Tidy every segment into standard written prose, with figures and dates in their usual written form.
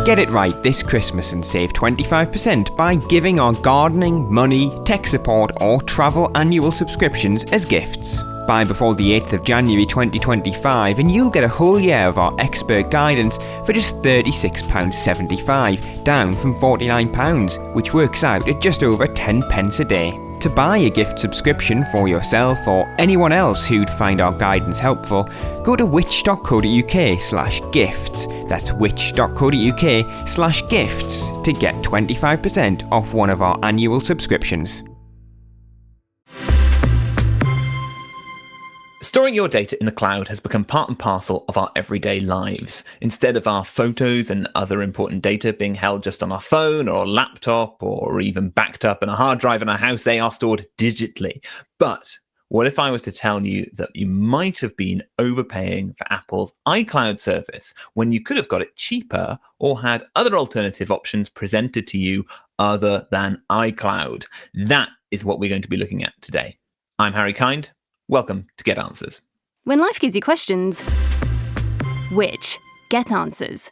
Get it right this Christmas and save 25% by giving our gardening, money, tech support or travel annual subscriptions as gifts. Buy before the 8th of January 2025 and you'll get a whole year of our expert guidance for just £36.75, down from £49, which works out at just over 10 pence a day. To buy a gift subscription for yourself or anyone else who'd find our guidance helpful, go to which.co.uk/gifts. That's which.co.uk/gifts to get 25% off one of our annual subscriptions. Storing your data in the cloud has become part and parcel of our everyday lives. Instead of our photos and other important data being held just on our phone or laptop or even backed up in a hard drive in our house, they are stored digitally. But what if I was to tell you that you might have been overpaying for Apple's iCloud service when you could have got it cheaper or had other alternative options presented to you other than iCloud? That is what we're going to be looking at today. I'm Harry Kind. Welcome to Get Answers. When life gives you questions, which get answers.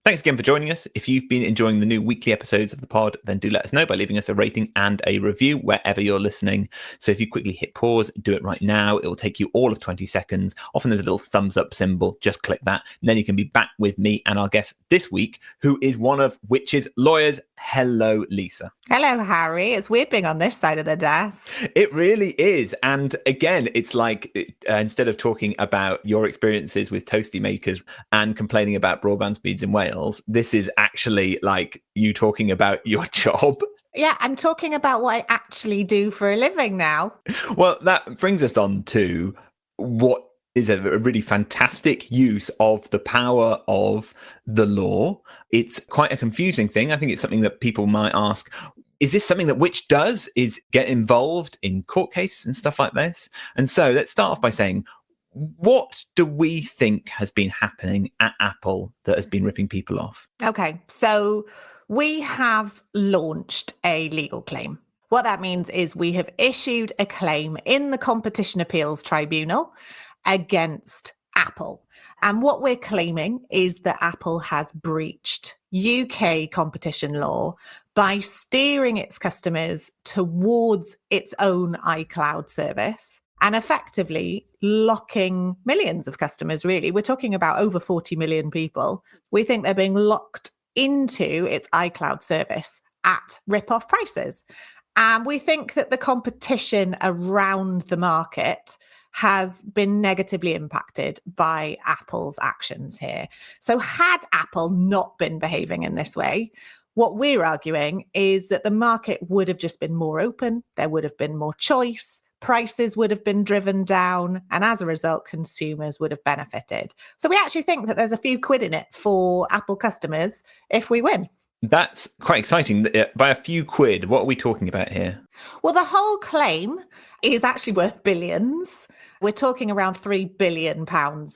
Thanks again for joining us. If you've been enjoying the new weekly episodes of the pod, then do let us know by leaving us a rating and a review wherever you're listening. So if you quickly hit pause, do it right now. It will take you all of 20 seconds. Often there's a little thumbs up symbol. Just click that. And then you can be back with me and our guest this week, who is one of Which's lawyers. Hello, Lisa. Hello, Harry. It's weird being on this side of the desk. It really is. And again, it's like instead of talking about your experiences with toasty makers and complaining about broadband speeds in Wales, this is actually like you talking about your job. Yeah, I'm talking about what I actually do for a living now. Well, that brings us on to what is a really fantastic use of the power of the law. It's quite a confusing thing. I think it's something that people might ask, is this something that Which does, is get involved in court cases and stuff like this? And so let's start off by saying, what do we think has been happening at Apple that has been ripping people off? Okay, so we have launched a legal claim. What that means is we have issued a claim in the Competition Appeals Tribunal against Apple. And what we're claiming is that Apple has breached UK competition law by steering its customers towards its own iCloud service and effectively locking millions of customers, really. We're talking about over 40 million people. We think they're being locked into its iCloud service at rip-off prices. And we think that the competition around the market has been negatively impacted by Apple's actions here. So had Apple not been behaving in this way, what we're arguing is that the market would have just been more open, there would have been more choice, prices would have been driven down, and as a result, consumers would have benefited. So we actually think that there's a few quid in it for Apple customers if we win. That's quite exciting. By a few quid, what are we talking about here? Well, the whole claim is actually worth billions. We're talking around £3 billion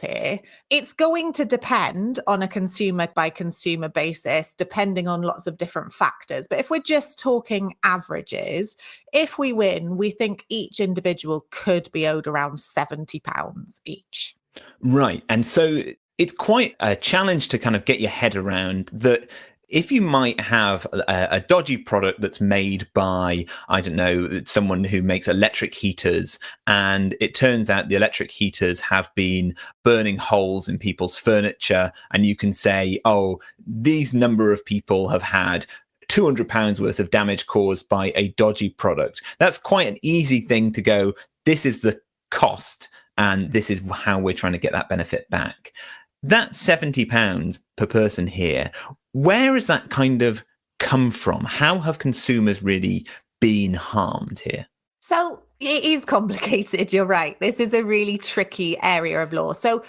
here. It's going to depend on a consumer by consumer basis, depending on lots of different factors. But if we're just talking averages, if we win, we think each individual could be owed around £70 each. Right. And so it's quite a challenge to kind of get your head around that. If you might have a dodgy product that's made by, I don't know, someone who makes electric heaters, and it turns out the electric heaters have been burning holes in people's furniture, and you can say, oh, these number of people have had £200 worth of damage caused by a dodgy product. That's quite an easy thing to go, this is the cost, and this is how we're trying to get that benefit back. That £70 per person here, where has that kind of come from? How have consumers really been harmed here? So it is complicated, you're right. This is a really tricky area of law. So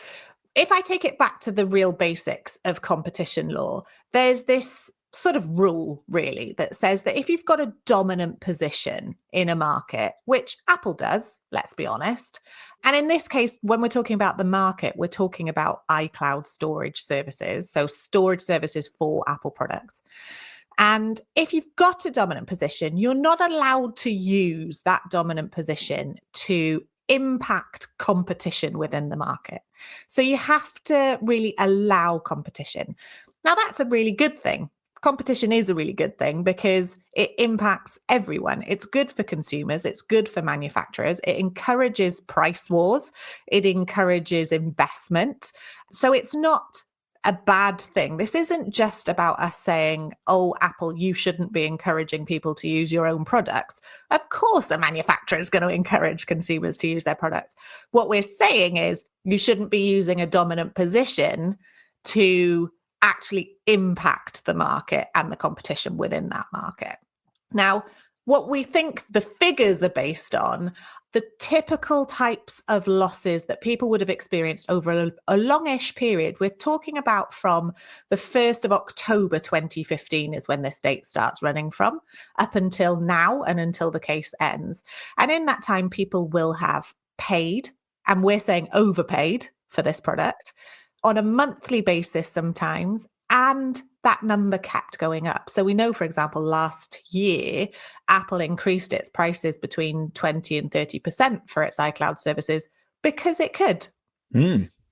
if I take it back to the real basics of competition law, there's this sort of rule really that says that if you've got a dominant position in a market, which Apple does, let's be honest, and in this case, when we're talking about the market, we're talking about iCloud storage services, so storage services for Apple products. And if you've got a dominant position, you're not allowed to use that dominant position to impact competition within the market. So you have to really allow competition. Now, that's a really good thing. Competition is a really good thing because it impacts everyone. It's good for consumers. It's good for manufacturers. It encourages price wars. It encourages investment. So it's not a bad thing. This isn't just about us saying, oh, Apple, you shouldn't be encouraging people to use your own products. Of course, a manufacturer is going to encourage consumers to use their products. What we're saying is you shouldn't be using a dominant position to actually impact the market and the competition within that market. Now, what we think the figures are based on, the typical types of losses that people would have experienced over a longish period. We're talking about from the 1st of October 2015 is when this date starts running from, up until now and until the case ends. And in that time, people will have paid, and we're saying overpaid for this product, on a monthly basis sometimes, and that number kept going up. So we know, for example, last year, Apple increased its prices between 20 and 30% for its iCloud services because it could.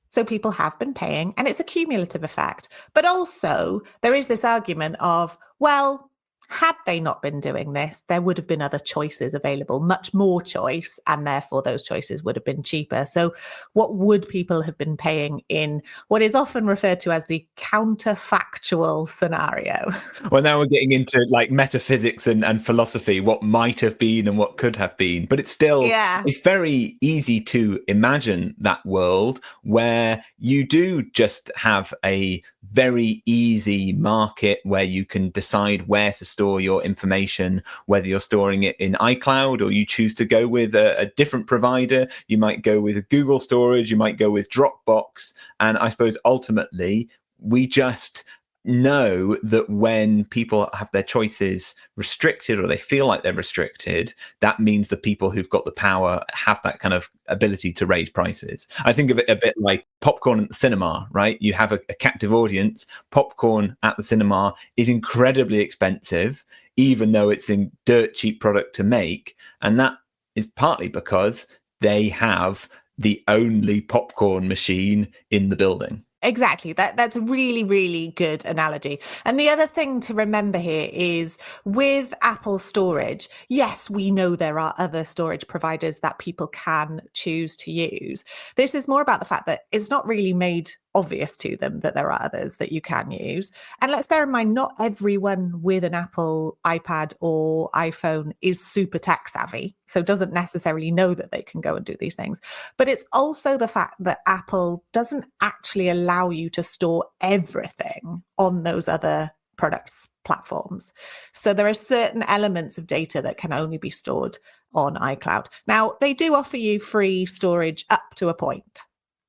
So people have been paying, and it's a cumulative effect. But also, there is this argument of, well, had they not been doing this, there would have been other choices available, much more choice, and therefore those choices would have been cheaper. So what would people have been paying in what is often referred to as the counterfactual scenario? Well, now we're getting into like metaphysics and philosophy, what might have been and what could have been. But it's still, it's very easy to imagine that world where you do just have a very easy market where you can decide where to store your information, whether you're storing it in iCloud or you choose to go with a different provider. You might go with Google storage, you might go with Dropbox. And I suppose ultimately we just know that when people have their choices restricted or they feel like they're restricted, that means the people who've got the power have that kind of ability to raise prices. I think of it a bit like popcorn at the cinema, right? You have a captive audience. Popcorn at the cinema is incredibly expensive, even though it's a dirt cheap product to make. And that is partly because they have the only popcorn machine in the building. Exactly. That's a really, really good analogy. And the other thing to remember here is with Apple storage, yes, we know there are other storage providers that people can choose to use. This is more about the fact that it's not really made obvious to them that there are others that you can use. And let's bear in mind, not everyone with an Apple iPad or iPhone is super tech savvy, so doesn't necessarily know that they can go and do these things. But it's also the fact that Apple doesn't actually allow you to store everything on those other products platforms. So there are certain elements of data that can only be stored on iCloud. Now, they do offer you free storage up to a point.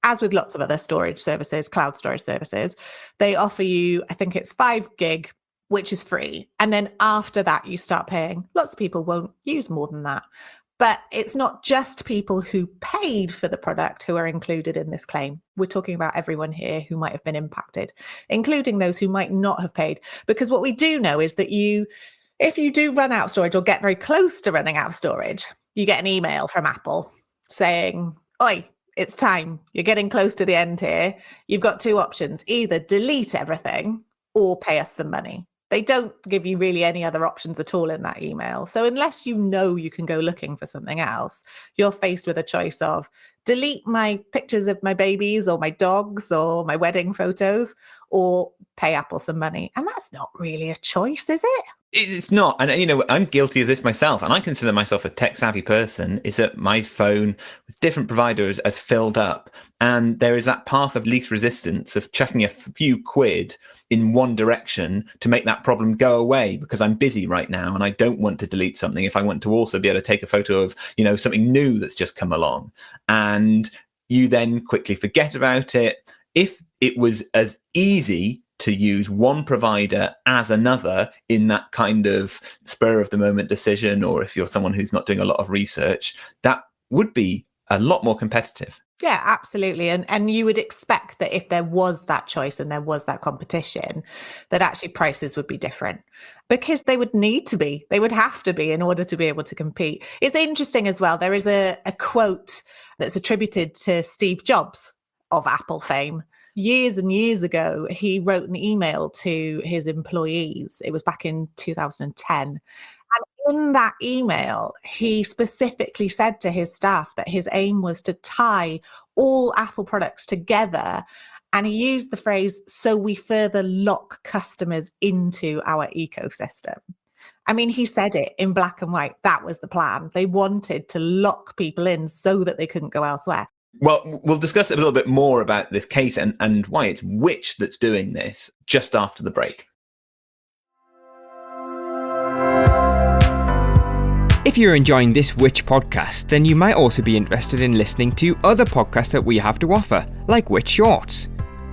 As with lots of other storage services, cloud storage services, they offer you, I think it's 5 gig, which is free. And then after that, you start paying. Lots of people won't use more than that. But it's not just people who paid for the product who are included in this claim. We're talking about everyone here who might have been impacted, including those who might not have paid. Because what we do know is that if you do run out of storage or get very close to running out of storage, you get an email from Apple saying, oi, it's time. You're getting close to the end here. You've got 2 options, either delete everything or pay us some money. They don't give you really any other options at all in that email. So unless you know you can go looking for something else, you're faced with a choice of delete my pictures of my babies or my dogs or my wedding photos, or pay Apple some money. And that's not really a choice, is it? It's not. And, you know, I'm guilty of this myself. And I consider myself a tech savvy person, is that my phone with different providers has filled up. And there is that path of least resistance of chucking a few quid in one direction to make that problem go away, because I'm busy right now and I don't want to delete something if I want to also be able to take a photo of, you know, something new that's just come along. And you then quickly forget about it. If it was as easy to use one provider as another in that kind of spur of the moment decision, or if you're someone who's not doing a lot of research, that would be a lot more competitive. Yeah, absolutely. And you would expect that if there was that choice and there was that competition, that actually prices would be different, because they would need to be, they would have to be in order to be able to compete. It's interesting as well. There is a quote that's attributed to Steve Jobs of Apple fame. years and years ago, he wrote an email to his employees. It was back in 2010. And in that email, he specifically said to his staff that his aim was to tie all Apple products together. And he used the phrase, so we further lock customers into our ecosystem. I mean, he said it in black and white. That was the plan. They wanted to lock people in so that they couldn't go elsewhere. Well, we'll discuss a little bit more about this case and why it's Which that's doing this just after the break. If you're enjoying this Which podcast, then you might also be interested in listening to other podcasts that we have to offer, like Which Shorts.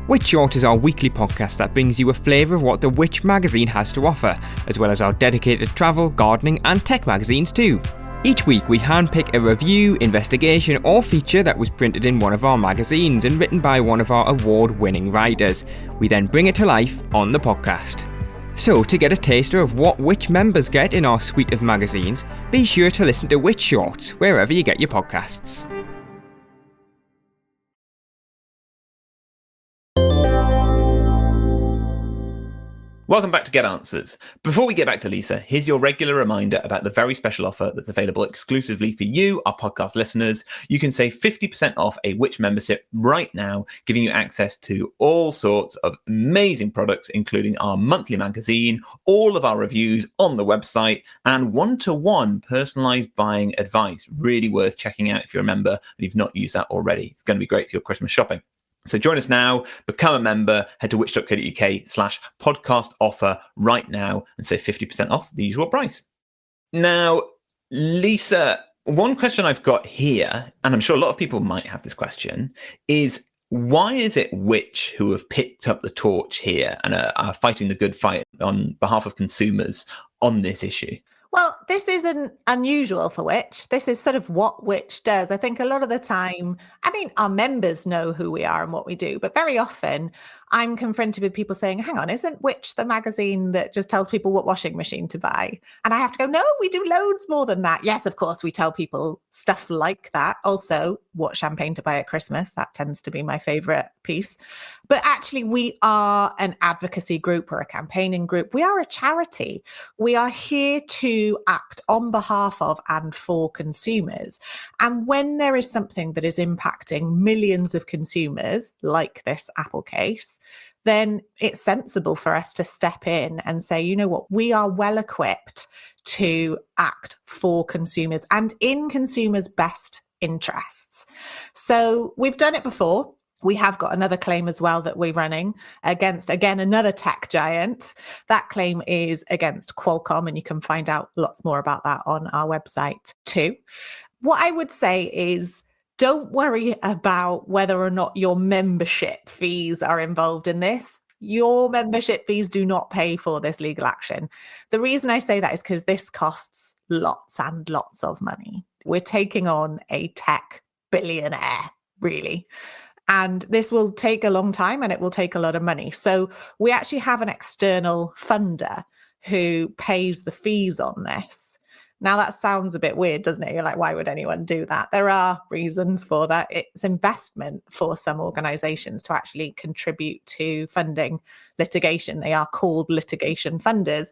Which Short is our weekly podcast that brings you a flavour of what the Which magazine has to offer, as well as our dedicated travel, gardening and tech magazines too. Each week we handpick a review, investigation or feature that was printed in one of our magazines and written by one of our award-winning writers. We then bring it to life on the podcast. So to get a taster of what Which members get in our suite of magazines, be sure to listen to Which Shorts wherever you get your podcasts. Welcome back to Get Answers. Before we get back to Lisa, here's your regular reminder about the very special offer that's available exclusively for you, our podcast listeners. You can save 50% off a Which membership right now, giving you access to all sorts of amazing products, including our monthly magazine, all of our reviews on the website, and one-to-one personalized buying advice. Really worth checking out if you're a member and you've not used that already. It's going to be great for your Christmas shopping. So join us now, become a member, head to which.co.uk/podcast offer right now and save 50% off the usual price. Now, Lisa, one question I've got here, and I'm sure a lot of people might have this question, is why is it Which who have picked up the torch here and are fighting the good fight on behalf of consumers on this issue? Well, this isn't unusual for Which. This is sort of what Which does. I think a lot of the time, I mean, our members know who we are and what we do, but very often I'm confronted with people saying, hang on, isn't Which the magazine that just tells people what washing machine to buy? And I have to go, no, we do loads more than that. Yes, of course, we tell people stuff like that. Also, what champagne to buy at Christmas. That tends to be my favorite piece. But actually, we are an advocacy group or a campaigning group. We are a charity. We are here to act on behalf of and for consumers. And when there is something that is impacting millions of consumers, like this Apple case, then it's sensible for us to step in and say, you know what, we are well equipped to act for consumers and in consumers' best interests. So we've done it before. We have got another claim as well that we're running against, again, another tech giant. That claim is against Qualcomm, and you can find out lots more about that on our website too. What I would say is, don't worry about whether or not your membership fees are involved in this. Your membership fees do not pay for this legal action. The reason I say that is because this costs lots and lots of money. We're taking on a tech billionaire, really. And this will take a long time and it will take a lot of money. So we actually have an external funder who pays the fees on this. Now that sounds a bit weird, doesn't it? You're like, why would anyone do that? There are reasons for that. It's investment for some organizations to actually contribute to funding litigation. They are called litigation funders.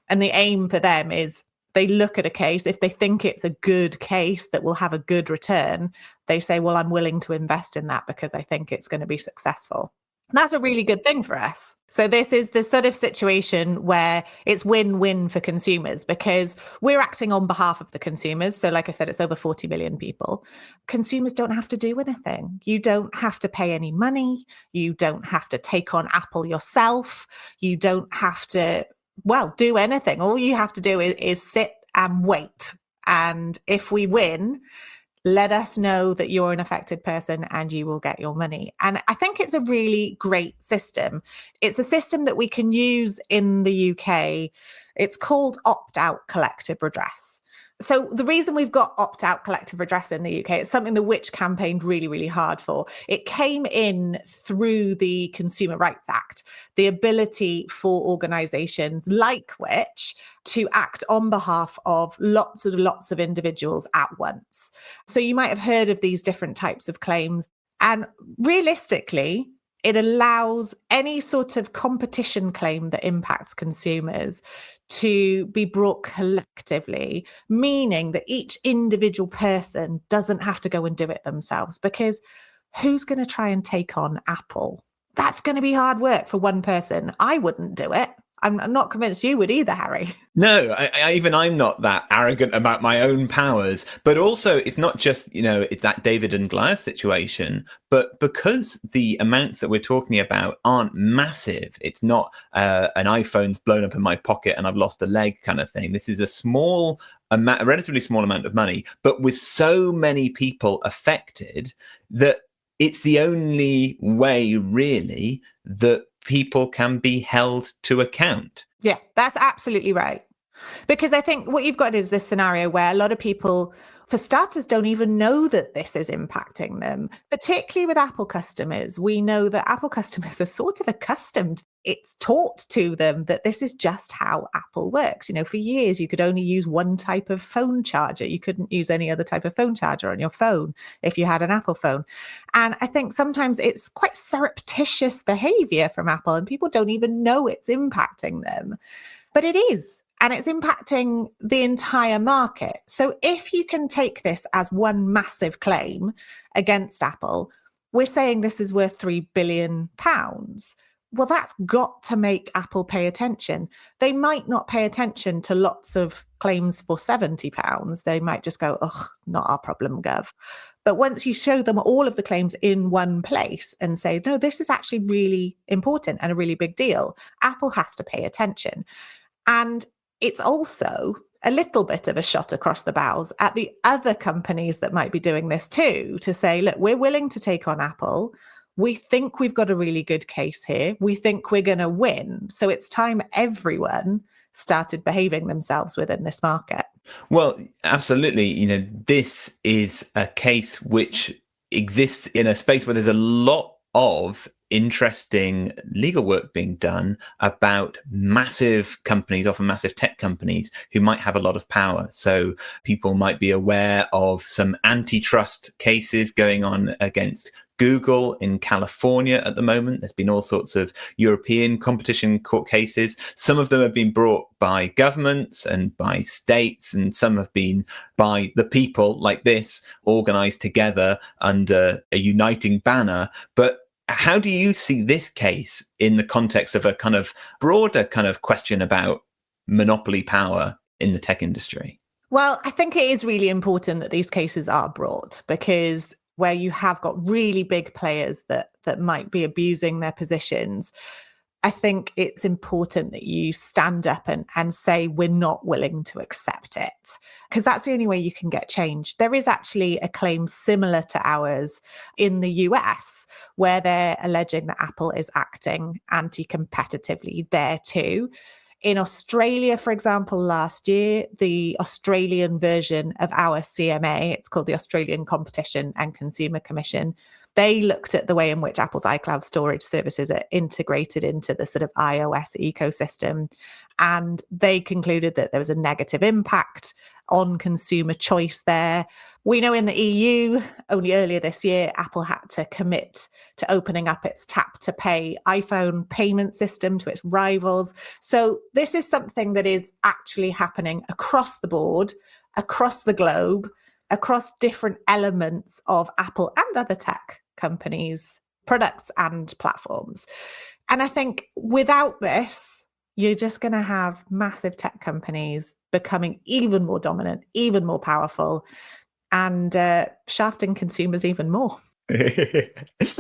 And the aim for them is they look at a case. If they think it's a good case that will have a good return, they say, well, I'm willing to invest in that because I think it's going to be successful. And that's a really good thing for us. So this is the sort of situation where it's win-win for consumers because we're acting on behalf of the consumers. So like I said, it's over 40 million people. Consumers don't have to do anything. You don't have to pay any money. You don't have to take on Apple yourself. You don't have to, well, do anything. All you have to do is sit and wait. And if we win, let us know that you're an affected person and you will get your money. And I think it's a really great system. It's a system that we can use in the UK. It's called opt-out collective redress. So the reason we've got opt-out collective redress in the UK, it's something the Which campaigned really, really hard for. It came in through the Consumer Rights Act, the ability for organisations like Which to act on behalf of lots of individuals at once. So you might have heard of these different types of claims. And realistically, it allows any sort of competition claim that impacts consumers to be brought collectively, meaning that each individual person doesn't have to go and do it themselves, because who's going to try and take on Apple? That's going to be hard work for one person. I wouldn't do it. I'm not convinced you would either, Harry. No, I'm not that arrogant about my own powers. But also, it's not just, it's that David and Goliath situation, but because the amounts that we're talking about aren't massive, it's not an iPhone's blown up in my pocket and I've lost a leg kind of thing. This is a relatively small amount of money, but with so many people affected that it's the only way, really, that people can be held to account. Yeah, that's absolutely right. Because I think what you've got is this scenario where a lot of people, for starters, don't even know that this is impacting them. Particularly with Apple customers, we know that Apple customers are sort of accustomed. It's taught to them that this is just how Apple works. For years, you could only use one type of phone charger. You couldn't use any other type of phone charger on your phone if you had an Apple phone. And I think sometimes it's quite surreptitious behavior from Apple, and people don't even know it's impacting them. But it is. And it's impacting the entire market. So if you can take this as one massive claim against Apple, we're saying this is worth £3 billion. Well, that's got to make Apple pay attention. They might not pay attention to lots of claims for £70. They might just go, ugh, not our problem, Gov. But once you show them all of the claims in one place and say, no, this is actually really important and a really big deal, Apple has to pay attention. And it's also a little bit of a shot across the bows at the other companies that might be doing this too, to say, look, we're willing to take on Apple. We think we've got a really good case here. We think we're going to win. So it's time everyone started behaving themselves within this market. Well, absolutely. This is a case which exists in a space where there's a lot of interesting legal work being done about massive companies, often massive tech companies, who might have a lot of power. So people might be aware of some antitrust cases going on against Google in California at the moment. There's been all sorts of European competition court cases. Some of them have been brought by governments and by states, and some have been by the people, like this, organized together under a uniting banner. But how do you see this case in the context of a kind of broader kind of question about monopoly power in the tech industry? Well, I think it is really important that these cases are brought, because where you have got really big players that might be abusing their positions, I think it's important that you stand up and say, we're not willing to accept it, because that's the only way you can get change. There is actually a claim similar to ours in the US, where they're alleging that Apple is acting anti-competitively there too. In Australia, for example, last year, the Australian version of our CMA, it's called the Australian Competition and Consumer Commission, they looked at the way in which Apple's iCloud storage services are integrated into the sort of iOS ecosystem. And they concluded that there was a negative impact on consumer choice there. We know in the EU, only earlier this year, Apple had to commit to opening up its tap to pay iPhone payment system to its rivals. So this is something that is actually happening across the board, across the globe, across different elements of Apple and other tech companies, products and platforms. And I think without this, you're just going to have massive tech companies becoming even more dominant, even more powerful, and shafting consumers even more.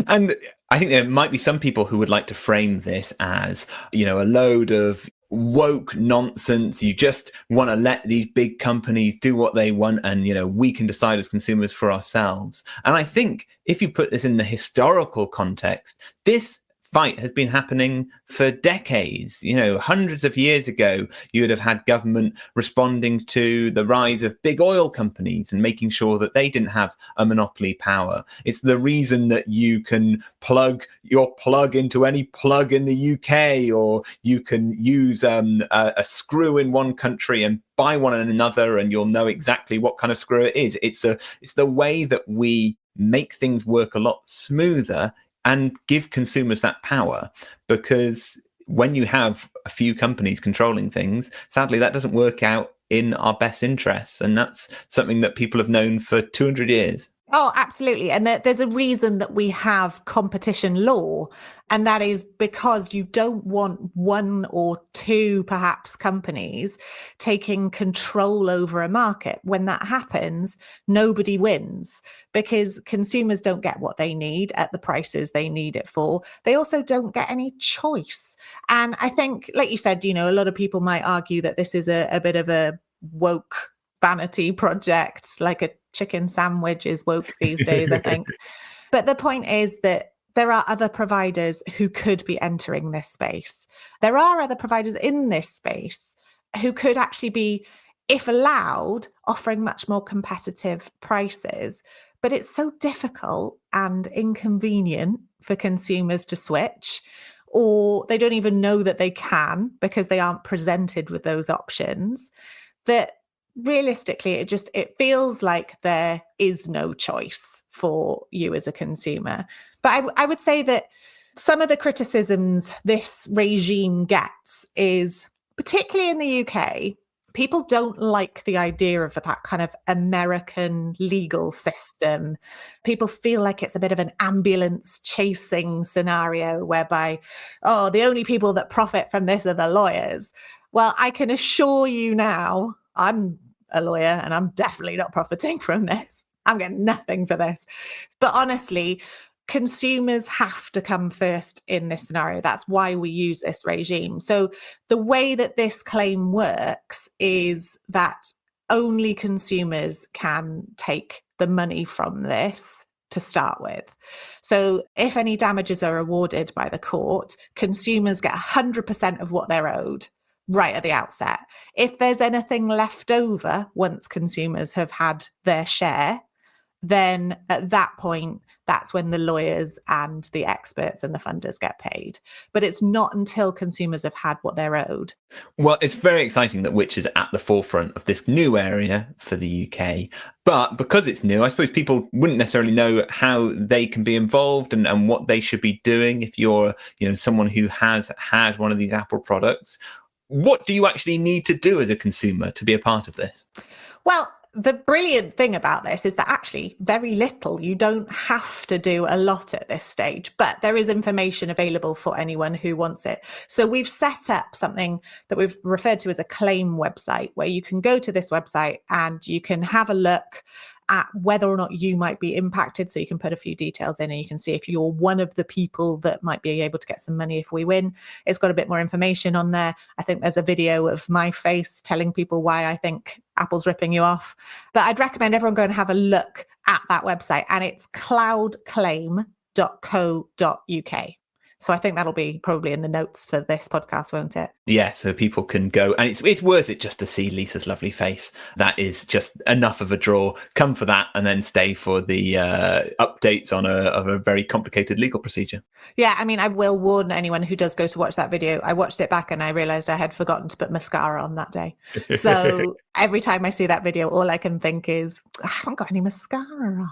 And I think there might be some people who would like to frame this as, a load of woke nonsense. You just want to let these big companies do what they want, and we can decide as consumers for ourselves. And I think if you put this in the historical context, this fight has been happening for decades. Hundreds of years ago, you would have had government responding to the rise of big oil companies and making sure that they didn't have a monopoly power. It's the reason that you can plug your plug into any plug in the UK, or you can use a screw in one country and buy one in another, and you'll know exactly what kind of screw it is. It's the way that we make things work a lot smoother and give consumers that power, because when you have a few companies controlling things, sadly, that doesn't work out in our best interests. And that's something that people have known for 200 years. Oh, absolutely. And there's a reason that we have competition law. And that is because you don't want one or two, perhaps, companies taking control over a market. When that happens, nobody wins, because consumers don't get what they need at the prices they need it for. They also don't get any choice. And I think, like you said, a lot of people might argue that this is a bit of a woke vanity project, like a chicken sandwich is woke these days, I think. But the point is that there are other providers who could be entering this space. There are other providers in this space who could actually be, if allowed, offering much more competitive prices. But it's so difficult and inconvenient for consumers to switch, or they don't even know that they can because they aren't presented with those options, that realistically, it feels like there is no choice for you as a consumer. But I would say that some of the criticisms this regime gets is, particularly in the UK, people don't like the idea of that kind of American legal system. People feel like it's a bit of an ambulance chasing scenario whereby, the only people that profit from this are the lawyers. Well, I can assure you now, I'm a lawyer and I'm definitely not profiting from this. I'm getting nothing for this. But honestly, consumers have to come first in this scenario. That's why we use this regime. So the way that this claim works is that only consumers can take the money from this to start with. So if any damages are awarded by the court, consumers get 100% of what they're owed right at the outset. If there's anything left over once consumers have had their share, then at that point, that's when the lawyers and the experts and the funders get paid. But it's not until consumers have had what they're owed. Well, it's very exciting that Which is at the forefront of this new area for the UK. But because it's new, I suppose people wouldn't necessarily know how they can be involved and what they should be doing. If you're, someone who has had one of these Apple products, what do you actually need to do as a consumer to be a part of this? Well, the brilliant thing about this is that actually very little. You don't have to do a lot at this stage, but there is information available for anyone who wants it. So we've set up something that we've referred to as a claim website, where you can go to this website and you can have a look at whether or not you might be impacted. So you can put a few details in and you can see if you're one of the people that might be able to get some money if we win. It's got a bit more information on there. I think there's a video of my face telling people why I think Apple's ripping you off. But I'd recommend everyone go and have a look at that website, and it's cloudclaim.co.uk. So I think that'll be probably in the notes for this podcast, won't it? Yeah, so people can go, and it's worth it just to see Lisa's lovely face. That is just enough of a draw. Come for that and then stay for the updates on a very complicated legal procedure. Yeah, I mean, I will warn anyone who does go to watch that video. I watched it back and I realised I had forgotten to put mascara on that day. So every time I see that video, all I can think is, I haven't got any mascara on.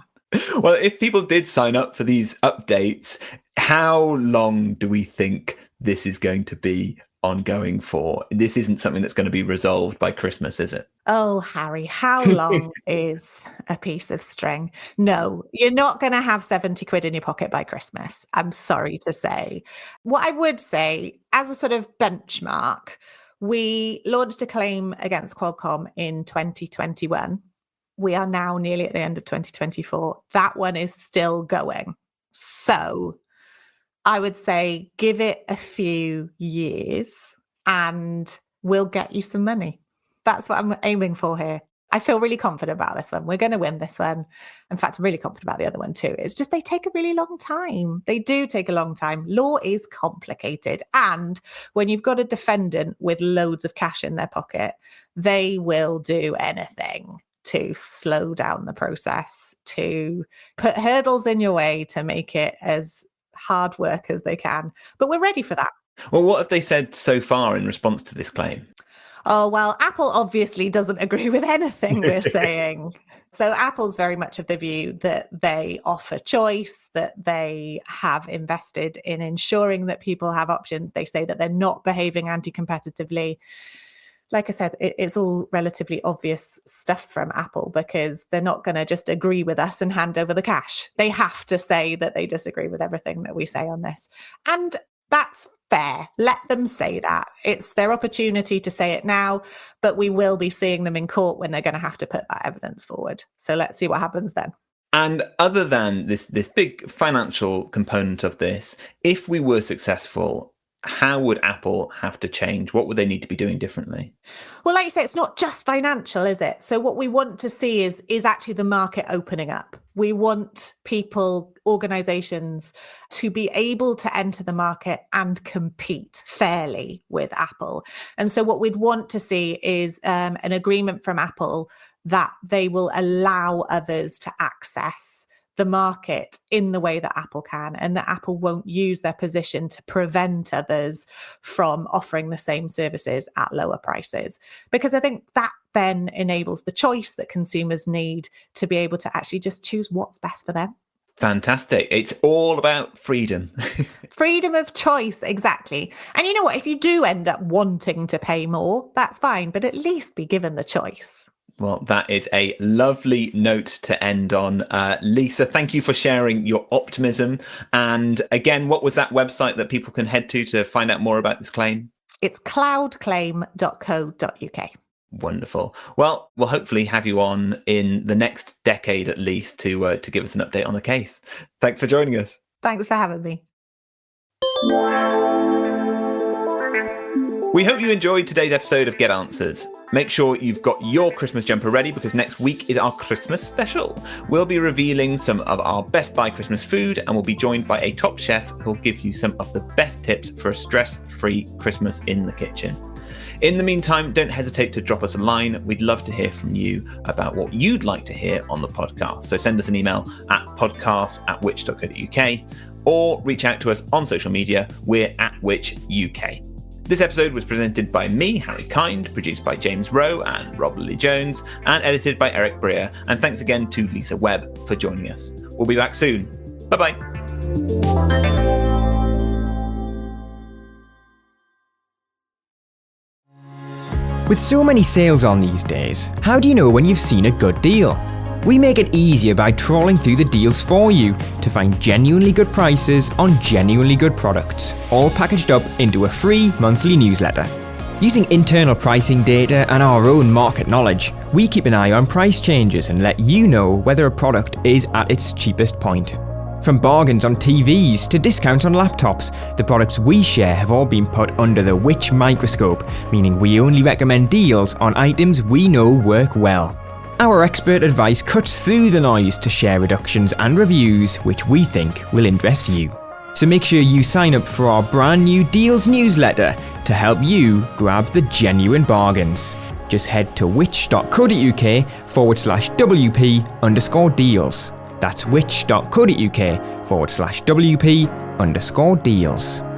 Well, if people did sign up for these updates, how long do we think this is going to be ongoing for? This isn't something that's going to be resolved by Christmas, is it? Oh, Harry, how long is a piece of string? No, you're not going to have 70 quid in your pocket by Christmas. I'm sorry to say. What I would say, as a sort of benchmark, we launched a claim against Qualcomm in 2021. We are now nearly at the end of 2024. That one is still going. So I would say give it a few years and we'll get you some money. That's what I'm aiming for here. I feel really confident about this one. We're going to win this one. In fact, I'm really confident about the other one too. It's just they take a really long time. They do take a long time. Law is complicated. And when you've got a defendant with loads of cash in their pocket, they will do anything to slow down the process, to put hurdles in your way, to make it as hard work as they can. But we're ready for that. Well, what have they said so far in response to this claim? Oh, well, Apple obviously doesn't agree with anything we're saying. So Apple's very much of the view that they offer choice, that they have invested in ensuring that people have options. They say that they're not behaving anti-competitively. Like I said, it's all relatively obvious stuff from Apple, because they're not going to just agree with us and hand over the cash. They have to say that they disagree with everything that we say on this. And that's fair. Let them say that. It's their opportunity to say it now, but we will be seeing them in court when they're going to have to put that evidence forward. So let's see what happens then. And other than this big financial component of this, if we were successful, how would Apple have to change? What would they need to be doing differently? Well, like you say, it's not just financial, is it? So what we want to see is actually the market opening up. We want people, organizations, to be able to enter the market and compete fairly with Apple. And so what we'd want to see is an agreement from Apple that they will allow others to access the market in the way that Apple can, and that Apple won't use their position to prevent others from offering the same services at lower prices. Because I think that then enables the choice that consumers need to be able to actually just choose what's best for them. Fantastic. It's all about freedom. Freedom of choice, exactly. And you know what? If you do end up wanting to pay more, that's fine, but at least be given the choice. Well, that is a lovely note to end on. Lisa, thank you for sharing your optimism. And again, what was that website that people can head to find out more about this claim? It's cloudclaim.co.uk. Wonderful. Well, we'll hopefully have you on in the next decade at least to give us an update on the case. Thanks for joining us. Thanks for having me. We hope you enjoyed today's episode of Get Answers. Make sure you've got your Christmas jumper ready, because next week is our Christmas special. We'll be revealing some of our best buy Christmas food, and we'll be joined by a top chef who'll give you some of the best tips for a stress-free Christmas in the kitchen. In the meantime, don't hesitate to drop us a line. We'd love to hear from you about what you'd like to hear on the podcast. So send us an email at podcasts@which.co.uk or reach out to us on social media. We're @whichuk. This episode was presented by me, Harry Kind, produced by James Rowe and Rob Lilly-Jones, and edited by Eric Breer. And thanks again to Lisa Webb for joining us. We'll be back soon. Bye-bye. With so many sales on these days, how do you know when you've seen a good deal? We make it easier by trawling through the deals for you to find genuinely good prices on genuinely good products, all packaged up into a free monthly newsletter. Using internal pricing data and our own market knowledge, we keep an eye on price changes and let you know whether a product is at its cheapest point. From bargains on TVs to discounts on laptops, the products we share have all been put under the Which microscope, meaning we only recommend deals on items we know work well. Our expert advice cuts through the noise to share reductions and reviews which we think will interest you. So make sure you sign up for our brand new Deals newsletter to help you grab the genuine bargains. Just head to which.co.uk/WP_deals. That's which.co.uk/WP_deals.